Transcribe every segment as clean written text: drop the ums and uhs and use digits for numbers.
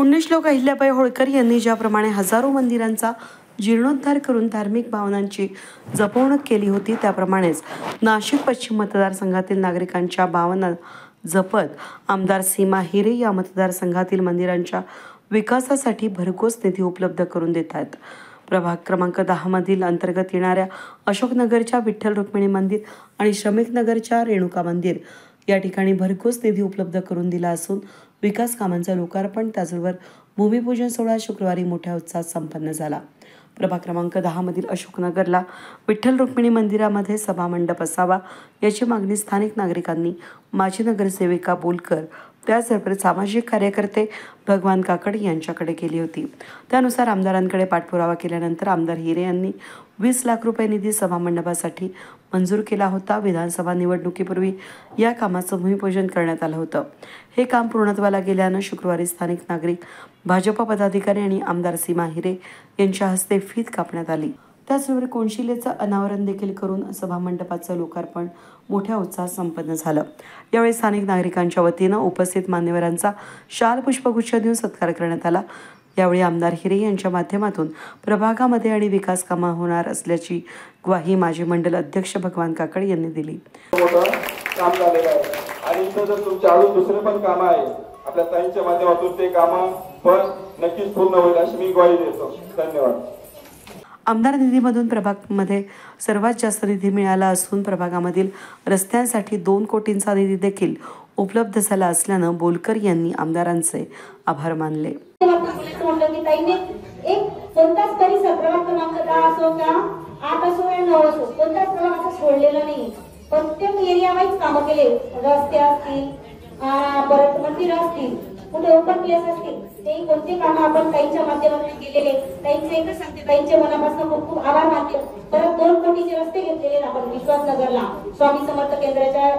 पुण्यश्लोक अहिल्याबाई होळकर यांनी ज्याप्रमाणे हजारो मंदिरांचा जीर्णोद्धार करून धार्मिक भावनांची जपवणूक केली होती, त्याप्रमाणेच नाशिक पश्चिम मतदारसंघातील नागरिकांच्या भावना जपत आमदार सीमा हिरे या मतदारसंघातील मंदिरांच्या विकासासाठी भरघोस निधी उपलब्ध करून देत आहेत. प्रभाग क्रमांक 10 मधील अंतर्गत येणाऱ्या अशोकनगरच्या विठ्ठल रुक्मिणी मंदिर आणि श्रमिक नगरच्या रेणुका मंदिर या ठिकाणी भरघोस निधी उपलब्ध करून दिला असून विकास कामांचं लोकार्पण त्याचबरोबर भूमिपूजन सोहळा शुक्रवारी मोठ्या उत्साहात संपन्न झाला. प्रभाग क्रमांक 10 मधील अशोकनगरला विठ्ठल रुक्मिणी मंदिरामध्ये सभामंडप असावा याची मागणी स्थानिक नागरिकांनी माजी नगरसेविका बोलकर त्याचबरोबर सामाजिक कार्यकर्ते भगवान काकड यांच्याकडे केली होती. त्यानुसार आमदारांकडे पाठपुरावा केल्यानंतर आमदार हिरे यांनी 20 लाख रुपये निधी सभामंडपासाठी मंजूर केला होता. विधानसभा निवडणुकीपूर्वी या कामाचं भूमिपूजन करण्यात आलं होतं. हे काम पूर्णत्वाला गेल्यानं शुक्रवारी स्थानिक नागरिक, भाजपा पदाधिकारी आणि आमदार सीमा हिरे यांच्या हस्ते फीत कापण्यात आली. त्याचबरोबर कोनशिलेचं अनावरण देखील करून सभामंडपाचं लोकार्पण मोठ्या उत्साहात संपन्न झालं. यावेळी स्थानिक नागरिकांच्या वतीनं उपस्थित मान्यवरांचा शाल पुष्पगुच्छ देऊन सत्कार करण्यात आला. यावेळी आमदार हिरे यांच्या माध्यमातून प्रभागामध्ये आणि विकास कामं होणार असल्याची ग्वाही माजी मंडल अध्यक्ष भगवान काकड यांनी दिली. काम झालेलं आहे आणि इथं जर तुमचे अजून दुसरे पण कामं आहे आपल्या ताईंच्या माध्यमातून ते कामं पण नक्कीच पूर्ण होईल अशी मी ग्वाही देतो. धन्यवाद. आमदार निधीमधून प्रभागामध्ये सर्वात जास्त निधी मिळाला असून प्रभागामधील रस्त्यांसाठी 2 कोटींचा निधी देखील उपलब्ध झाला असल्यानं बोलकर यांनी आमदारांचे आभार मानले. एक कोणताच परिसर प्रभाग क्रमांक 10 असो का 8 असो या 9 असो कोणताच प्रभाग असं सोडलेला नाही. प्रत्येक एरिया वाईज कामं केले. रस्ते असतील, परत मंदिर असतील, कुठे ओपन प्लेस असतील, ते कोणते कामं आपण काहींच्या माध्यमातून केलेले. काहींचे एकच सांगते, काहींचे मनापासून खूप खूप आभार मानते. परत 2 कोटीचे रस्ते घेतलेले आपण विश्वासनगरला स्वामी समर्थ केंद्राच्या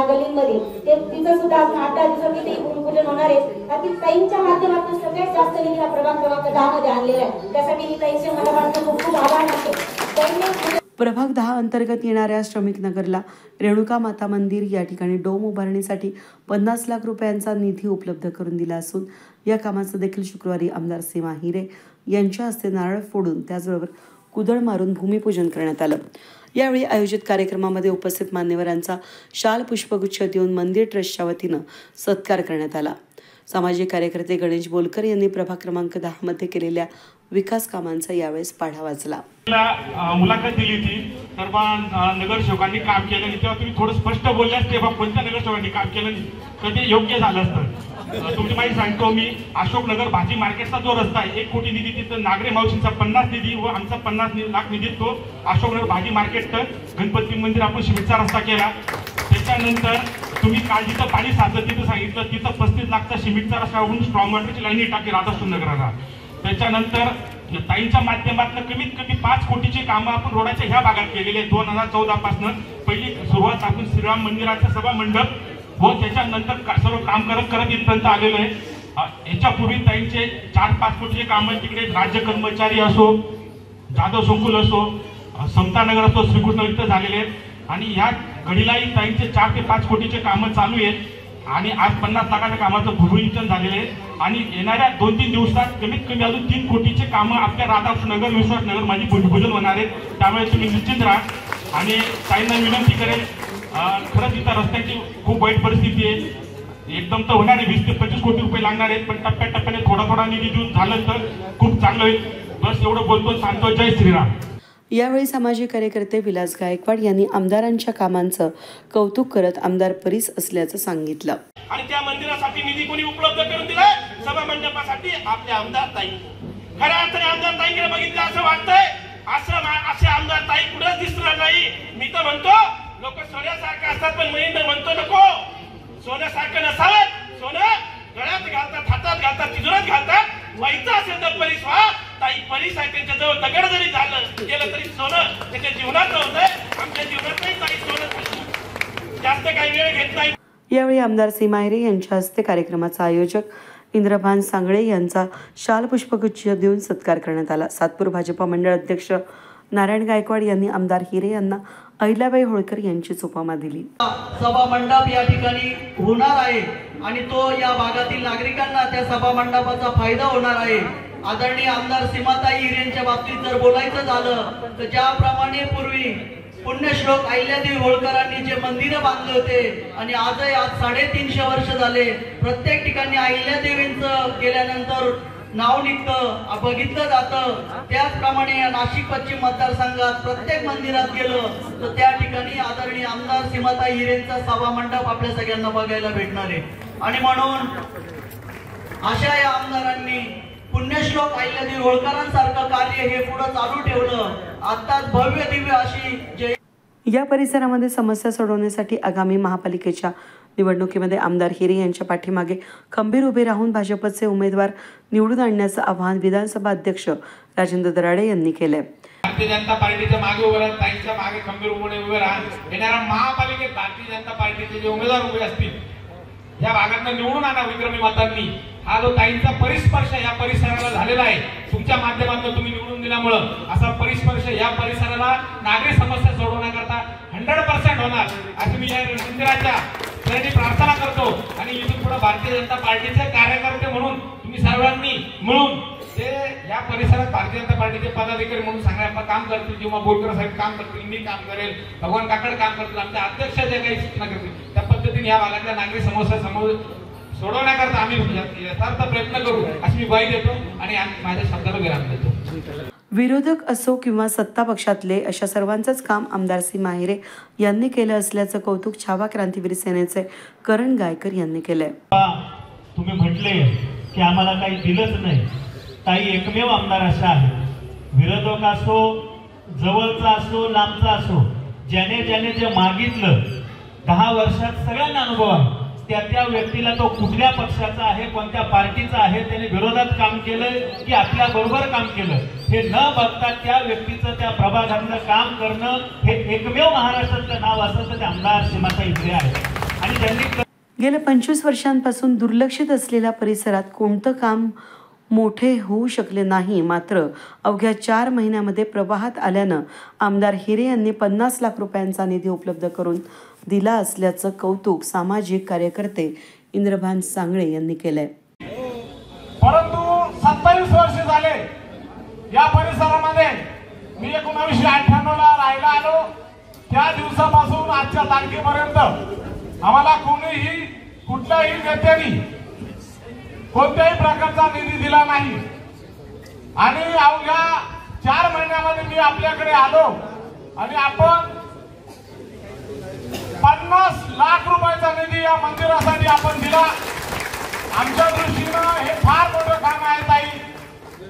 गल्लीमध्ये ते तिथं सुद्धा 8 दिवसात तिथे भूमिपूजन होणार आहे. आणि ताईंच्या माध्यमातून सगळ्यात जास्त निधी हा प्रभाग क्रमांक 10 मध्ये आणलेला आहे. त्यासाठी मी ताईंच्या मनापासून खूप खूप आभार मानते. प्रभाग 10 अंतर्गत येणाऱ्या श्रमिक नगरला रेणुका माता मंदिर या ठिकाणी डोम उभारणीसाठी 50 लाख रुपयांचा निधी उपलब्ध करून दिला असून या कामाचं देखील शुक्रवारी आमदार सीमा हिरे यांच्या हस्ते नारळ फोडून त्याचबरोबर कुदळ मारून भूमिपूजन करण्यात आलं. यावेळी आयोजित कार्यक्रमामध्ये उपस्थित मान्यवरांचा शाल पुष्पगुच्छ देऊन मंदिर ट्रस्टच्या वतीनं सत्कार करण्यात आला. सामाजिक कार्यकर्ते गणेश बोलकर यांनी प्रभाग क्रमांक 10 मध्ये केलेल्या विकास कामांचा यावेळेस पाढा वाचला. मुलाखत दिली होती तर नगरसेवकांनी काम केलं नाही, तेव्हा तुम्ही थोडं स्पष्ट बोलल्यास तेव्हा कोणत्या नगरसेवकांनी काम केलं नाही तर ते योग्य झालं असतं. तुमची माहिती सांगतो मी, अशोकनगर भाजी मार्केटचा जो रस्ता आहे 1 कोटी निधी तिथं नागरे मावशींचा 50 निधी व आमचा 50 लाख निधी तो अशोकनगर भाजी मार्केट गणपती मंदिर आपण सिमेंटचा रस्ता केला. त्याच्यानंतर तुम्ही काल जिथं पाणी साचत तिथं सांगितलं तिथं 35 लाखचा सिमेंटचा रस्ता होऊन स्ट्रॉंग वॉटरची लाईन टाकली राधाकृष्णनगराला. त्याच्यानंतर ताईंच्या माध्यमातून कमीत कमी 5 कोटीचे कामं आपण रोडाच्या ह्या भागात केलेले 2014 पासून. पहिली सुरुवात आपण श्रीराम मंदिराचा सभा मंडप व त्याच्यानंतर सर्व काम करत करत इथपर्यंत आलेलो आहे. याच्यापूर्वी ताईंचे 4-5 कोटीचे कामं तिकडे राज्य कर्मचारी असो, जाधव संकुल असो, समतानगर असो, श्रीकृष्ण इथं झालेले आहेत. आणि ह्या घडीलाही ताईंचे 4 ते 5 कोटीचे कामं चालू आहेत आणि आज 50 लाखाच्या कामाचं भूमिपूजन झालेलं आहे. आणि येणाऱ्या 2-3 दिवसात कमीत कमी अजून 3 कोटीचे कामं आपल्या राधाकृष्णनगर, विश्वासनगर माझी भूमिपूजन होणार आहेत. त्यामुळे तुम्ही निश्चित राहा. आणि ताईंना विनंती करेल, खरंच इथं रस्त्याची खूप वाईट परिस्थिती आहे. एकदम तर होणार आहे, 20 ते 25 कोटी रुपये लागणार आहेत, पण टप्प्याटप्प्याने थोडा निधी देऊन झालं तर खूप चांगलं होईल. बस एवढं बोलतो, सांगतो. जय श्रीराम. यावेळी सामाजिक कार्यकर्ते विलास गायकवाड यांनी आमदारांच्या कामांचं कौतुक करत आमदार परीस असल्याचं सांगितलं. आणि त्या मंदिरासाठी निधी कोणी उपलब्ध करून दिलाय? सभा मंडपासाठी आपले आमदार ताई. खऱ्या अर्थाने आमदार ताईंकडे बघितलं असं वाटतंय असे आमदार ताई कुठेच दिसणार नाही. मी तर म्हणतो लोक सोन्यासारखं असतात, पण मी तर म्हणतो नको, सोन्यासारखं नसावं. सोनं गळ्यात घालतात, हातात घालतात, तिजोरीत घालतात. व्हायचं असेल तर परीस व्हा. ताई परीस आहे, त्यांच्या जवळ दगड जरी झालं गेलं तरी सोनं त्याच्या जीवनात होतंय. आमच्या जीवनात नाही ताई सोनं. जास्त काही वेळ घेत नाही. यावेळी आमदार सीमा हिरे यांच्या हस्ते कार्यक्रमाचा आयोजक इंद्रभान सांगळे यांचा शाल पुष्पगुच्छ देऊन सत्कार करण्यात आला. सातपूर भाजपा मंडळ अध्यक्ष नारायण गायकवाड यांनी आमदार हिरे यांना अहिल्याबाई होळकर यांची उपमा दिली. सभा मंडप या ठिकाणी होणार आहे. आणि तो या भागातील नागरिकांना त्या सभा मंडपाचा फायदा होणार आहे। आदरणीय आमदार सीमाताई हिरेंच्या बाबतीत जर बोलायचं झालं तर ज्याप्रमाणे पूर्वी पुण्यश्लोक अहिल्यादेवी होळकरांनी जे मंदिर बांधले होते आणि आजही आज 350 वर्ष झाले, प्रत्येक ठिकाणी अहिल्यादेवींचं गेल्यानंतर नाव निघतं, बघितलं जातं। त्याचप्रमाणे नाशिक पश्चिम मतदारसंघात प्रत्येक मंदिरात गेलं तर त्या ठिकाणी आदरणीय आमदार सीमाताई हिरेंचा सभा मंडप आपल्या सगळ्यांना बघायला भेटणार आहे। आणि म्हणून अशा या आमदारांनी पुण्यश्लोक अहिल्यादेवी होळकरांसारखं कार्य हे पुढे चालू ठेवलं। आताच भव्य दिव्य अशी जय या परिसरामध्ये समस्या सोडवण्यासाठी आगामी महापालिकेच्या निवडणुकीमध्ये आमदार हिरे यांच्या पाठीमागे खंबीर उभे राहून भाजपचे उमेदवार निवडून आणण्याचं आवाहन विधानसभा अध्यक्ष राजेंद्र दराडे यांनी केले। भारतीय जनता पार्टीच्या मागे उभे राहून ताईंच्या मागे खंबीर उभे राहून येणाऱ्या महापालिकेत भारतीय जनता पार्टीचे जे उमेदवार उभे असतील या भागातून निवडून आणा विक्रमी मतांनी। हा जो ताईंचा परिस्पर्श या परिसराला झालेला आहे, तुमच्या माध्यमातून तुम्ही निवडून दिल्यामुळं असा परिस्पर्श या परिसराला नागरिक समस्या सोडवण्याकरता 100% होणार अशी मी या मंदिराच्या चरणी प्रार्थना करतो। आणि इथून पुढे भारतीय जनता पार्टीचे कार्यकर्ते म्हणून तुम्ही सर्वांनी मिळून ते या परिसरात भारतीय जनता पार्टीचे पदाधिकारी म्हणून चांगलं काम करतील, किंवा बोरकर साहेब काम करतील, मी काम करेल, भगवान काकड काम करतील, आमच्या अध्यक्ष जे काही सूचना करतील त्या पद्धतीने या भागातल्या नागरिक समस्या सोडवण्याकरता आम्ही यथार्थ प्रयत्न करू अशी मी ग्वाही देतो आणि माझ्या शब्दाला विराम देतो। विरोधक असो किंवा सत्ता पक्षातले अशा सर्वांचंच काम आमदार सीमा हिरे यांनी केलं असल्याचं कौतुक छावा क्रांतीवीर सेनेचे करण गायकर यांनी केलंय। तुम्ही म्हटले की आम्हाला काही दिलंच नाही, ताई एकमेव आमदार असा आहे, विरोधक असो जवळचा असो लांबचा असो, ज्याने ज्याने जे मागितलं 10 वर्षात सगळ्यांना अनुभव आहे, त्या व्यक्तीला तो कुठल्या पक्षाचा आहे, कोणत्या पार्टीचा आहे, त्याने विरोधात काम केलं की आपल्या बरोबर काम केलं हे न बघता त्या व्यक्तीचं त्या प्रभागातलं काम करणं हे एकमेव महाराष्ट्रातलं नाव असं तर ते आमदार सीमाताई हिरे आहे। आणि त्यांनी गेल्या 25 वर्षांपासून दुर्लक्षित असलेल्या परिसरात कोणतं काम मोठे होऊ शकले नाही, मात्र अवघ्या 4 महिन्यामध्ये प्रवाहात आल्यानं आमदार हिरे यांनी 50 लाख रुपयांचा निधी उपलब्ध करून दिला असल्याचं कौतुक सामाजिक कार्यकर्ते इंद्रभान सांगळे यांनी केलंय। परंतु 27 वर्ष झाले या परिसरामध्ये, मी 1998ला राहायला आलो त्या दिवसापासून आजच्या तारखेपर्यंत आम्हाला कोणीही कुठल्याही नेत्याने कोणत्याही प्रकारचा निधी दिला नाही। आणि अवघ्या 4 महिन्यामध्ये मी आपल्याकडे आलो आणि आपण 50 लाख रुपयाचा निधी या मंदिरासाठी आपण दिला। आमच्या दृष्टीनं हे फार मोठं काम आहे ताई,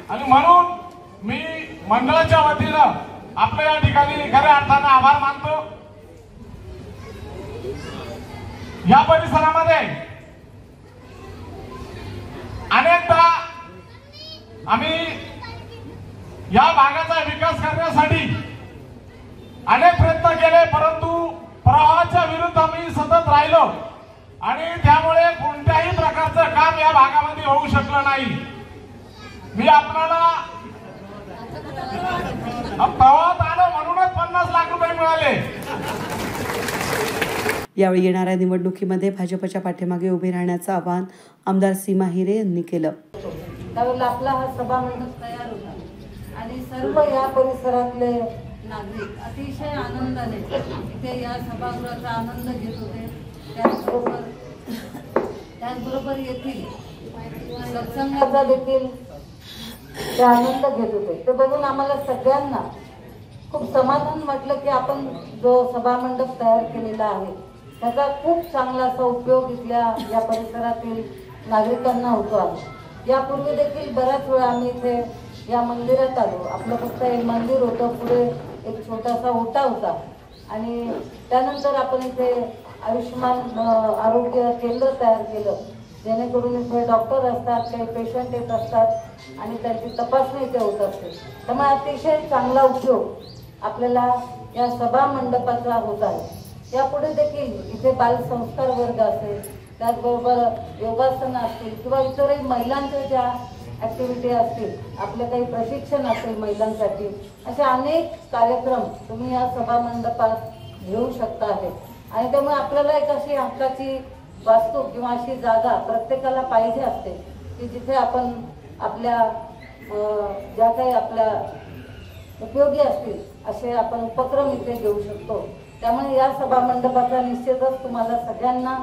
आणि म्हणून मी मंडळाच्या वतीनं आपल्या या ठिकाणी खऱ्या अर्थानं आभार मानतो। या परिसरामध्ये अनेकदा आम्ही या भागाचा विकास करण्यासाठी अनेक प्रयत्न केले, परंतु प्रवाहाच्या विरुद्ध आम्ही सतत राहिलो आणि त्यामुळे कोणत्याही प्रकारचं काम या भागामध्ये होऊ शकलं नाही। मी आपल्याला प्रवाहात आलो म्हणूनच 50 लाख रुपये मिळाले। यावेळी येणाऱ्या निवडणुकीमध्ये भाजपच्या पाठीमागे उभे राहण्याचं आवाहन आमदार सीमा हिरे यांनी केलं। त्यावेळेला आपला हा सभा मंडप तयार होता आणि सर्व या परिसरातले नागरिक अतिशय आनंदाने इथे या सभागृहाचा आनंद घेत होते। त्याचबरोबर येथील सत्संगाचा देखील ते आनंद घेत होते। ते बघून आम्हाला सगळ्यांना खूप समाधान वाटलं की आपण जो सभा मंडप तयार केलेला आहे त्याचा खूप चांगला असा उपयोग इथल्या या परिसरातील नागरिकांना होतो आहे। यापूर्वी देखील बऱ्याच वेळा आम्ही इथे या मंदिरात आलो। आपलं फक्त एक मंदिर होतं, पुढे एक छोटासा ओटा होता आणि त्यानंतर आपण इथे आयुष्यमान आरोग्य केंद्र तयार केलं, जेणेकरून इथे डॉक्टर असतात, काही पेशंट येत असतात आणि त्यांची तपासणी इथे होत असते। त्यामुळे अतिशय चांगला उपयोग आपल्याला या सभा मंडपाचा होत आहे। यापुढे देखील इथे बालसंस्कार वर्ग असेल, त्याचबरोबर योगासनं असतील किंवा इतरही महिलांच्या ज्या ऍक्टिव्हिटी असतील, आपले काही प्रशिक्षण असेल महिलांसाठी, असे अनेक कार्यक्रम तुम्ही या सभा मंडपात घेऊ शकता आहे। आणि त्यामुळे आपल्याला एक अशी हक्काची वास्तू किंवा अशी जागा प्रत्येकाला पाहिजे असते की जिथे आपण आपल्या ज्या काही आपल्या उपयोगी असतील असे आपण उपक्रम इथे घेऊ शकतो. त्यामुळे या सभा मंडपाचा निश्चितच तुम्हाला सगळ्यांना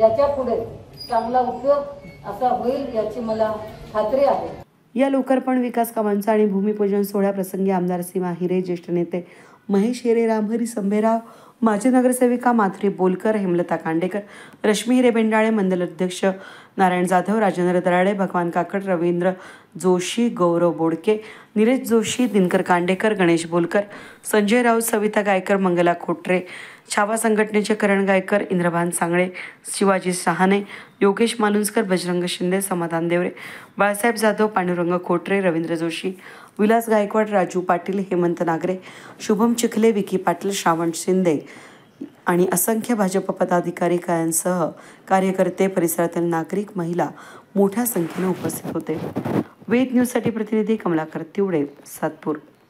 याच्या पुढे चांगला उपयोग असा होईल याची मला खात्री आहे. या लोकार्पण विकास कामांचा आणि भूमिपूजन सोहळ्याप्रसंगी आमदार सीमा हिरे, ज्येष्ठ नेते महेश हिरे, रामहरी संभेराव, माजी नगरसेविका माधुरी बोलकर, हेमलता कांडेकर, रश्मी हिरे बेंडाळे, मंडल अध्यक्ष नारायण जाधव, राजेंद्र दराडे, भगवान काकड, रवींद्र जोशी, गौरव बोडके, निलेश जोशी, दिनकर कांडेकर, गणेश बोलकर, संजय राऊत, सविता गायकर, मंगला खोटरे, छावा संघटनेचे करण गायकर, इंद्रभान सांगळे, शिवाजी सहाने, योगेश मालुंजकर, बजरंग शिंदे, समाधान देवरे, बाळासाहेब जाधव, पांडुरंग खोटरे, रवींद्र जोशी, विलास गायकवाड, राजू पाटील, हेमंत नागरे, शुभम चिखले, विकी पाटील, श्रावण शिंदे आणि असंख्य भाजप पदाधिकारी यांसह कार्यकर्ते, परिसरातील नागरिक, महिला मोठ्या संख्येने उपस्थित होते. वेद न्यूजसाठी प्रतिनिधी कमलाकर तिवडे, सातपूर.